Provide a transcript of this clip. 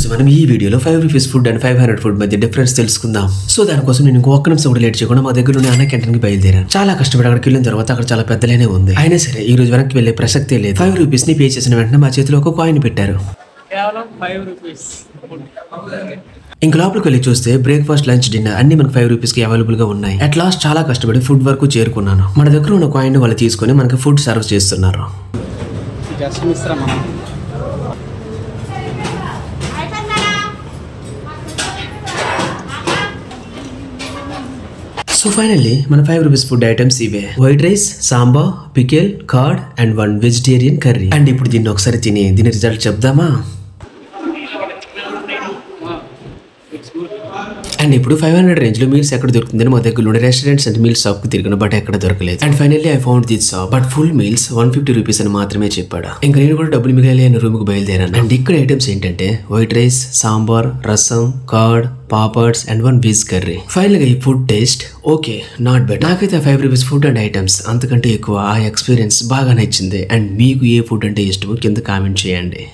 రోజు మనం ఈ వీడియోలో 5 రూపీస్ ఫుడ్ అండ్ 500 ఫుడ్ మధ్య డిఫరెన్స్ తెలుసుకుందాం. సో దానికోసం నేను ఒక్క నిమిషం కూడా లేట్ చేయకుండా మా దగ్గరలోనే అన్న క్యాంటీన్ కి బయలుదేరాను. చాలా కష్టపడి అక్కడికి వెళ్ళిన తర్వాత అక్కడ చాలా పెద్దలేనే ఉంది. అయినా సరే ఈ రోజు వెనక్కి వెళ్లే ప్రసక్తే లేదు. 5 రూపీస్ ని పే చేసిన వెంటనే మా చేతిలో ఒక కాయిన్ పెట్టారు. ఇంకా లోపలికి వెళ్ళి చూస్తే బ్రేక్ఫాస్ట్, లంచ్, డిన్నర్ అన్ని మనకు 5 రూపీస్ కి అవైలబుల్ గా ఉన్నాయి. అట్ లాస్ట్ చాలా కష్టపడి ఫుడ్ వరకు చేరుకున్నాను. మన దగ్గర ఉన్న కాయిన్ వాళ్ళు తీసుకొని మనకి ఫుడ్ సర్వ్ చేస్తున్నారు. సో ఫైనల్లీ మన 5 రూపీస్ ఫుడ్ ఐటమ్స్ ఇవే: white rice, sambar, pickle, curd and 1 vegetarian curry. And ఇప్పుడు దీన్ని ఒకసారి తిని దీని రిజల్ట్ చెప్దామా? అండ్ ఇప్పుడు 500 రేంజ్ లో మీల్స్ ఎక్కడ దొరుకుతుందని మా దగ్గర రెస్టారెంట్స్ అండ్ మీల్స్ షాప్ కి తిరిగిన బట్ ఎక్కడ దొరకలేదు. And finally I found this shop, but full meals 150 rupees అని మాత్రమే చెప్పాడు. ఇంకా నేను కూడా డబ్బులు మిగిలి అని రూమ్ కి బయలుదేరాను. అండ్ ఇక్కడ ఐటమ్స్ ఏంటంటే వైట్ రైస్, సాంబార్, రసం, curd, papads and 1 veg curry. Final గా ఈ food taste okay, not bed. నాకైతే 5 రూపీస్ ఫుడ్ అండ్ ఐటమ్స్ అంతకంటే ఎక్కువ ఆ ఎక్స్పీరియన్స్ బాగా నచ్చింది. అండ్ మీకు ఏ ఫుడ్ అంటే ఇష్టమో కింద కామెంట్ చేయండి.